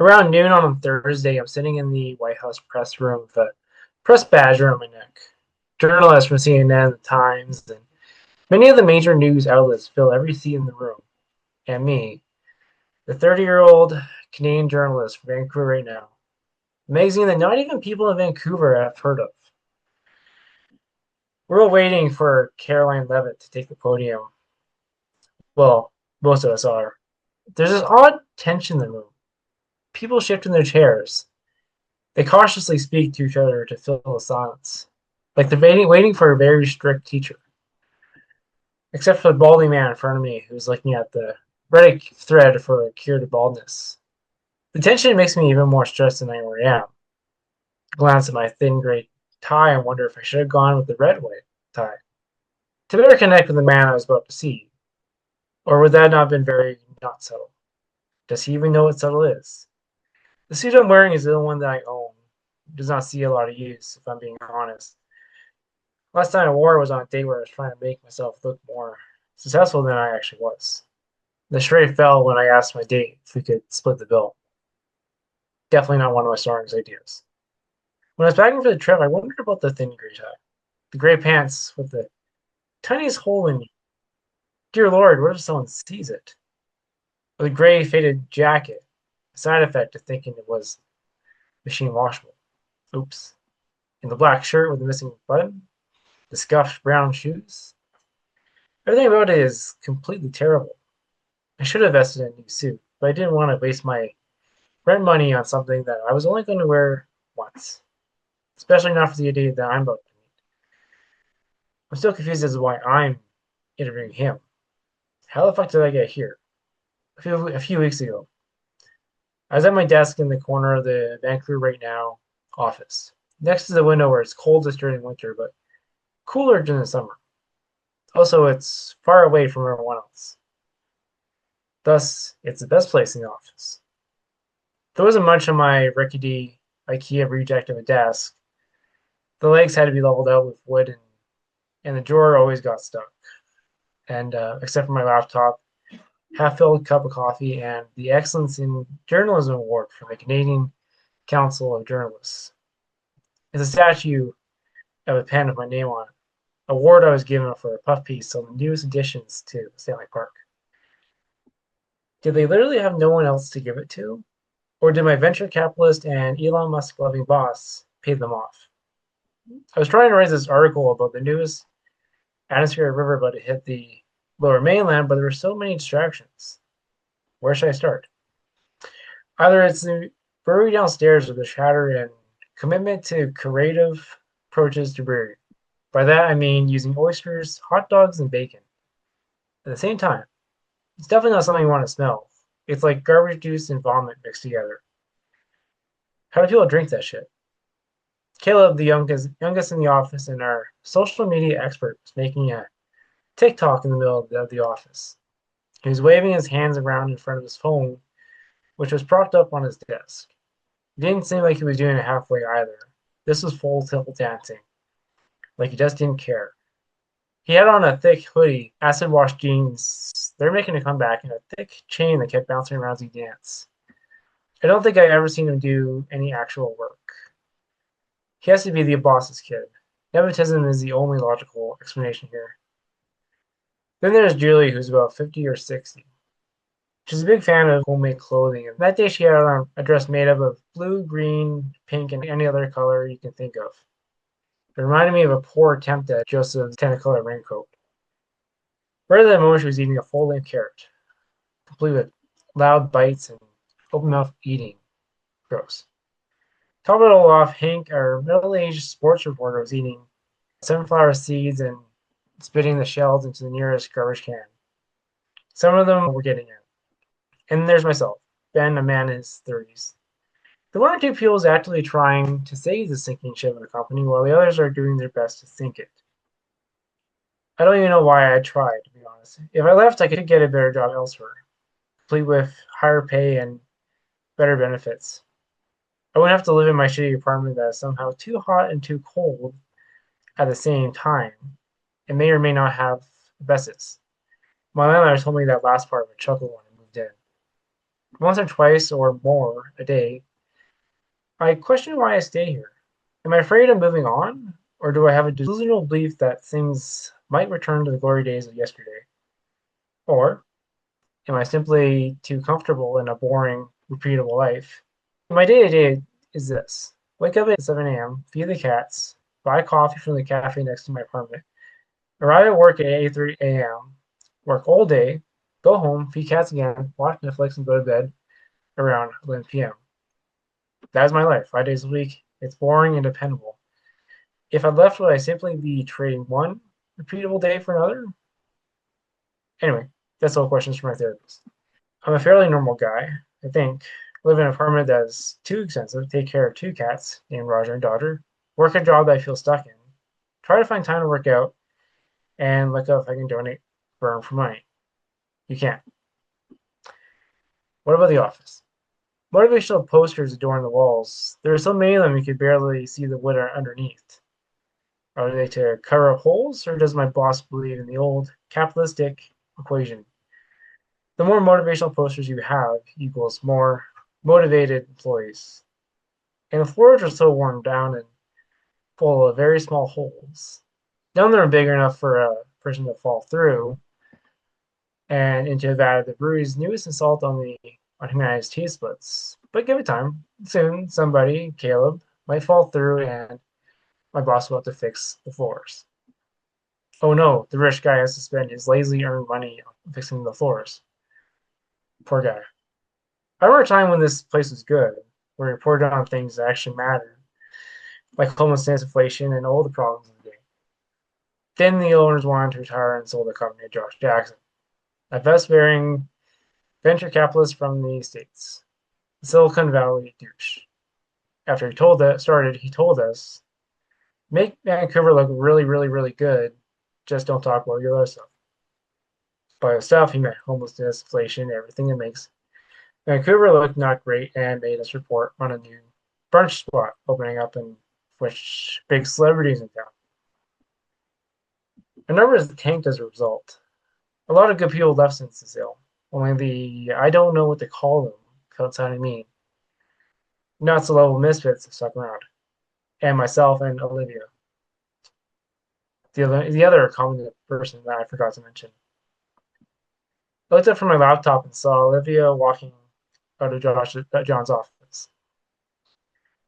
Around noon on Thursday, I'm sitting in the White House press room with a press badge around my neck. Journalists from CNN, The Times, and many of the major news outlets fill every seat in the room. And me, the 30-year-old Canadian journalist from Vancouver right now, a magazine that not even people in Vancouver have heard of. We're all waiting for Caroline Levitt to take the podium. Well, most of us are. There's this odd tension in the room. People shift in their chairs. They cautiously speak to each other to fill the silence, like they're waiting for a very strict teacher. Except for the balding man in front of me who's looking at the Reddit thread for a cure to baldness. The tension makes me even more stressed than I already am. I glance at my thin gray tie and wonder if I should have gone with the red white tie to better connect with the man I was about to see. Or would that not have been very not subtle? Does he even know what subtle is? The suit I'm wearing is the one that I own. It does not see a lot of use, if I'm being honest. Last time I wore it was on a date where I was trying to make myself look more successful than I actually was. The charade fell when I asked my date if we could split the bill. Definitely not one of my strongest ideas. When I was packing for the trip, I wondered about the thin gray tie, the gray pants with the tiniest hole in. Dear Lord, what if someone sees it? Or the gray faded jacket, a side effect of thinking it was machine washable. Oops. And the black shirt with the missing button, the scuffed brown shoes. Everything about it is completely terrible. I should have invested in a new suit, but I didn't want to waste my rent money on something that I was only going to wear once, especially not for the idea that I'm about to meet. I'm still confused as to why I'm interviewing him. How the fuck did I get here? A few weeks ago, I was at my desk in the corner of the Vancouver Right Now office, next to the window where it's coldest during winter, but cooler during the summer. Also, it's far away from everyone else. Thus, it's the best place in the office. There wasn't much on my rickety IKEA reject of a desk. The legs had to be leveled out with wood, and the drawer always got stuck. And except for my laptop, half-filled cup of coffee, and the Excellence in Journalism Award from the Canadian Council of Journalists. It's a statue of a pen with my name on it. Award I was given for a puff piece on the newest additions to Stanley Park. Did they literally have no one else to give it to? Or did my venture capitalist and Elon Musk loving boss pay them off? I was trying to write this article about the newest atmospheric river about to hit the lower mainland, but there were so many distractions. Where should I start? Either it's the brewery downstairs or the chatter and commitment to creative approaches to brewing. By that I mean using oysters, hot dogs, and bacon at the same time. It's definitely not something you want to smell. It's like garbage juice and vomit mixed together. How do people drink that shit? Caleb, the youngest in the office and our social media expert, was making a TikTok in the middle of the office. He was waving his hands around in front of his phone, which was propped up on his desk. It didn't seem like he was doing it halfway either. This was full tilt dancing, like he just didn't care. He had on a thick hoodie, acid wash jeans. They're making a comeback, and a thick chain that kept bouncing around as he danced. I don't think I've ever seen him do any actual work. He has to be the boss's kid. Nepotism is the only logical explanation here. Then there's Julie, who's about 50 or 60. She's a big fan of homemade clothing, and that day she had on a dress made up of blue, green, pink, and any other color you can think of. It reminded me of a poor attempt at Joseph's Technicolor raincoat. Right at that moment, she was eating a full-length carrot, complete with loud bites and open-mouth eating. Gross. Top it all off, Hank, our middle-aged sports reporter, was eating sunflower seeds and spitting the shells into the nearest garbage can. Some of them were getting in. And there's myself, Ben, a man in his 30s. The one or two people is actively trying to save the sinking ship of the company, while the others are doing their best to sink it. I don't even know why I tried, to be honest. If I left, I could get a better job elsewhere, complete with higher pay and better benefits. I wouldn't have to live in my shitty apartment that is somehow too hot and too cold at the same time. It may or may not have asbestos. My landlord told me that last part with a chuckle when I moved in. once or twice or more a day, I question why I stay here. Am I afraid of moving on? Or do I have a delusional belief that things might return to the glory days of yesterday? Or am I simply too comfortable in a boring, repeatable life? My day to day is this: wake up at 7 a.m., feed the cats, buy coffee from the cafe next to my apartment, arrive at work at 8:30 a.m., work all day, go home, feed cats again, watch Netflix, and go to bed around 11 p.m. That is my life, 5 days a week. It's boring and dependable. If I left, would I simply be trading one repeatable day for another? Anyway, that's all questions for my therapist. I'm a fairly normal guy, I think. Live in an apartment that is too expensive, take care of two cats named Roger and Dodger, work a job that I feel stuck in, try to find time to work out, and look up if I can donate sperm for money. You can't. What about the office? Motivational posters adorn the walls. There are so many of them you could barely see the wood underneath. Are they to cover up holes, or does my boss believe in the old capitalistic equation? The more motivational posters you have equals more motivated employees. And the floors are so worn down and full of very small holes. None of them are big enough for a person to fall through and into a vat of the brewery's newest insult on the on humanity's taste buds. But give it time. Soon, somebody, Caleb, might fall through, and my boss will have to fix the floors. Oh no, the rich guy has to spend his lazily earned money on fixing the floors. Poor guy. I remember a time when this place was good, where we reported on things that actually mattered, like homelessness, inflation, and all the problems of the day. Then the owners wanted to retire and sold the company to Josh Jackson, a vest-wearing venture capitalist from the States, the Silicon Valley douche. After he told us, make Vancouver look really, really, really good. Just don't talk about your other stuff. By the stuff, he meant homelessness, inflation, everything that makes Vancouver looked not great, and made us report on a new brunch spot opening up in which big celebrities in town. Our numbers tanked as a result. A lot of good people left since the sale. Only the I don't know what to call them felt sounding mean. Not so level misfits have stuck around, and myself and Olivia, the other common person that I forgot to mention. I looked up from my laptop and saw Olivia walking out of John's office.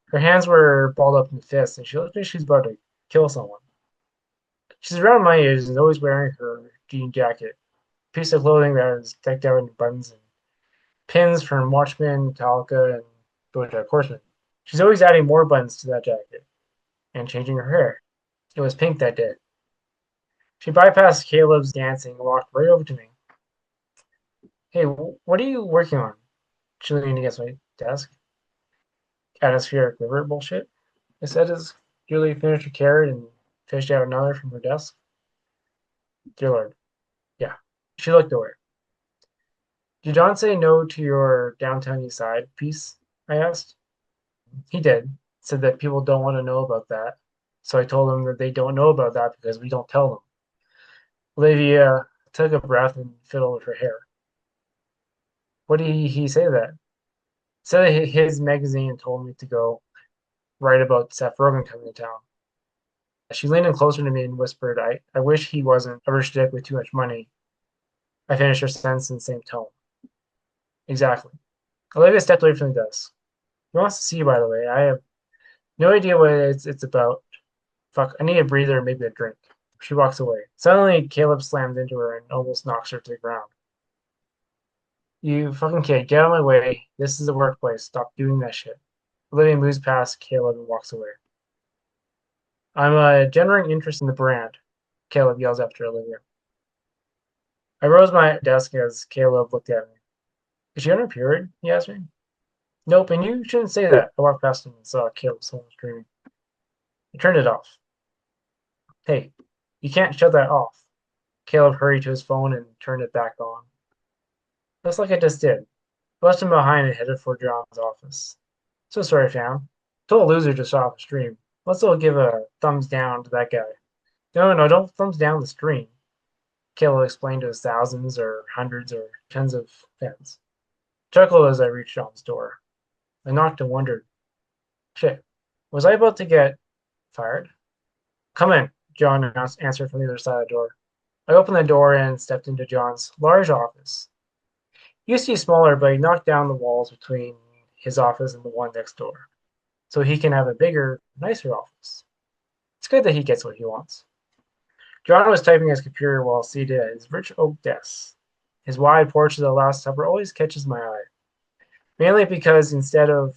Her hands were balled up in fists, and she looked like she was about to kill someone. She's around my age and is always wearing her jean jacket, a piece of clothing that is decked out in buttons and pins from Watchmen, Metallica, and BoJack Horseman. She's always adding more buttons to that jacket and changing her hair. It was pink that day. She bypassed Caleb's dancing and walked right over to me. Hey, what are you working on? She leaned against my desk. Atmospheric river bullshit, I said as Julie finished her carrot and fished out another from her desk. Dear Lord. Yeah. She looked away. Did John say no to your downtown east side piece? I asked. He did. Said that people don't want to know about that. So I told him that they don't know about that because we don't tell them. Olivia took a breath and fiddled with her hair. What did he say that? Said that his magazine told me to go write about Seth Rogen coming to town. She leaned in closer to me and whispered, I wish he wasn't a rich dick with too much money. I finished her sentence in the same tone. Exactly. Olivia stepped away from the desk. He wants to see you, by the way. I have no idea what it's about. Fuck, I need a breather and maybe a drink. She walks away. Suddenly, Caleb slams into her and almost knocks her to the ground. You fucking kid, get out of my way. This is a workplace. Stop doing that shit. Olivia moves past Caleb and walks away. I'm generating interest in the brand, Caleb yells after Olivia. I rose my desk as Caleb looked at me. Is she on her period? He asked me. Nope, and you shouldn't say that. I walked past him and saw Caleb's phone screaming. He turned it off. Hey, you can't shut that off. Caleb hurried to his phone and turned it back on. Just like I just did. I left him behind and headed for John's office. So sorry, fam. Total loser just off the stream. Let's all give a thumbs down to that guy. No, no, don't thumbs down the stream. Caleb explained to his thousands or hundreds or tens of fans. Chuckled as I reached John's door. I knocked and wondered, shit, was I about to get fired? Come in, John answered from the other side of the door. I opened the door and stepped into John's large office. He used to be smaller, but he knocked down the walls between his office and the one next door, so he can have a bigger, nicer office. It's good that he gets what he wants. John was typing his computer while seated at his rich oak desk. His wide porch of the Last Supper always catches my eye, mainly because instead of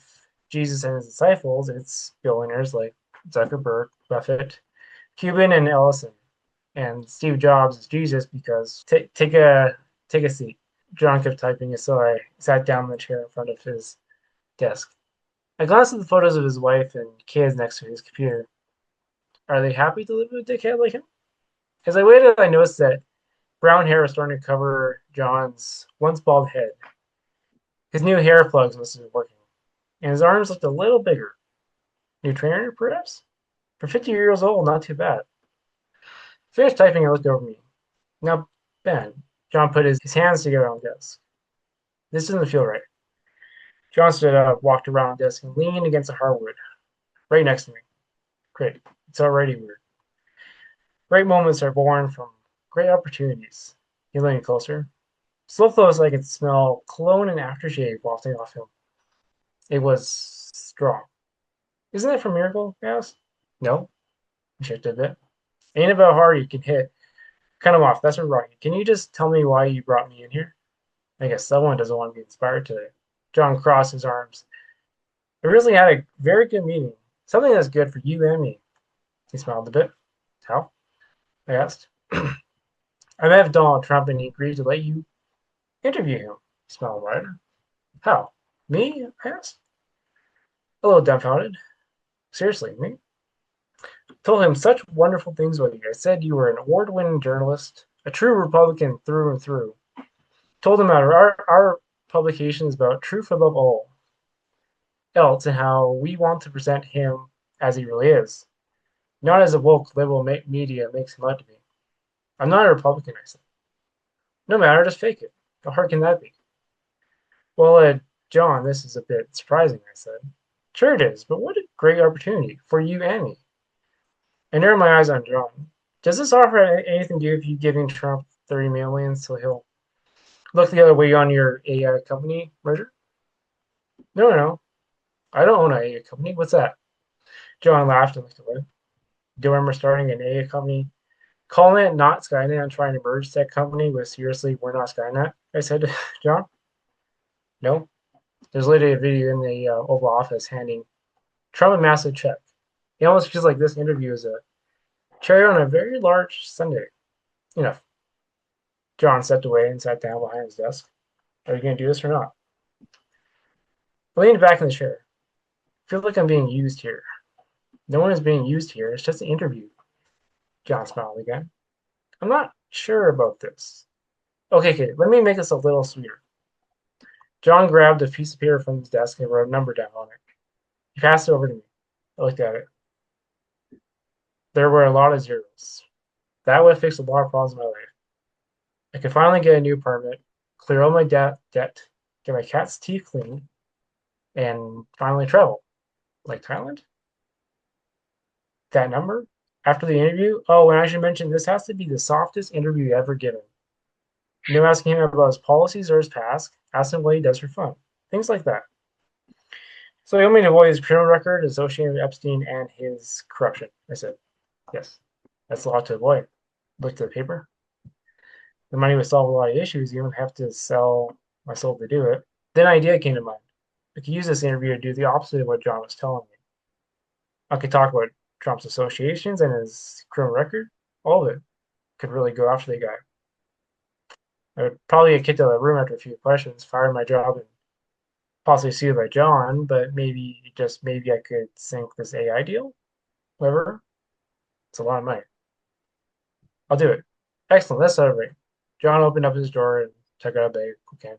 Jesus and his disciples, it's billionaires like Zuckerberg, Buffett, Cuban, and Ellison. And Steve Jobs is Jesus because take a seat. John kept typing, so I sat down in the chair in front of his desk. I glanced at the photos of his wife and kids next to his computer. Are they happy to live with a dickhead like him? As I waited, I noticed that brown hair was starting to cover John's once bald head. His new hair plugs must have been working, and his arms looked a little bigger. New trainer, perhaps? For 50 years old, not too bad. Finished typing and looked over me. Now, Ben, John put his hands together on the desk. This doesn't feel right. John stood up, walked around the desk, and leaned against the hardwood, right next to me. Great. It's already weird. Great moments are born from great opportunities. He leaned closer. So close I could smell cologne and aftershave wafting off him. It was strong. Isn't that from Miracle? I asked. No. He shifted a bit. Ain't about how hard you can hit. Cut him off. That's what wrong. Can you just tell me why you brought me in here? I guess someone doesn't want to be inspired today. John crossed his arms. I really had a very good meeting. Something that's good for you and me. He smiled a bit. How? I asked. I met Donald Trump and he agreed to let you interview him. He smiled wider. How? Me? I asked. A little dumbfounded. Seriously, me? Told him such wonderful things about you. I said you were an award-winning journalist, a true Republican through and through. Told him about our publication is about truth above all else and how we want to present him as he really is, not as a woke liberal media makes him out to be. I'm not a Republican, I said. No matter, just fake it. How hard can that be? Well, John, this is a bit surprising, I said. Sure it is, but what a great opportunity for you and me. I narrowed my eyes on John. Does this offer anything to do with you giving Trump 30 million so he'll look the other way on your AI company merger? No, no, no. I don't own an AI company. What's that? John laughed and looked away. Do you remember starting an AI company, calling it not Skynet and trying to merge that company with seriously, we're not Skynet? I said to John. No. There's literally a video in the Oval Office handing Trump a massive check. It almost feels like this interview is a cherry on a very large sundae. Enough. John stepped away and sat down behind his desk. Are you going to do this or not? I leaned back in the chair. I feel like I'm being used here. No one is being used here. It's just an interview. John smiled again. I'm not sure about this. Okay, let me make this a little sweeter. John grabbed a piece of paper from his desk and wrote a number down on it. He passed it over to me. I looked at it. There were a lot of zeros. That would fix a lot of problems in my life. I could finally get a new apartment, clear all my debt, get my cat's teeth cleaned, and finally travel. Like Thailand? That number? After the interview? Oh, and I should mention this has to be the softest interview ever given. No asking him about his policies or his past. Ask him what he does for fun. Things like that. So you want me to avoid his criminal record associated with Epstein and his corruption? I said, yes. That's a lot to avoid. Looked at the paper. The money would solve a lot of issues. You don't have to sell my soul to do it. Then an idea came to mind. I could use this interview to do the opposite of what John was telling me. I could talk about Trump's associations and his criminal record. All of it could really go after the guy. I would probably get kicked out of the room after a few questions, fire my job, and possibly sued by John, but maybe I could sink this AI deal. Whatever. It's a lot of money. I'll do it. Excellent. Let's celebrate. John opened up his drawer and took out a bag. Okay.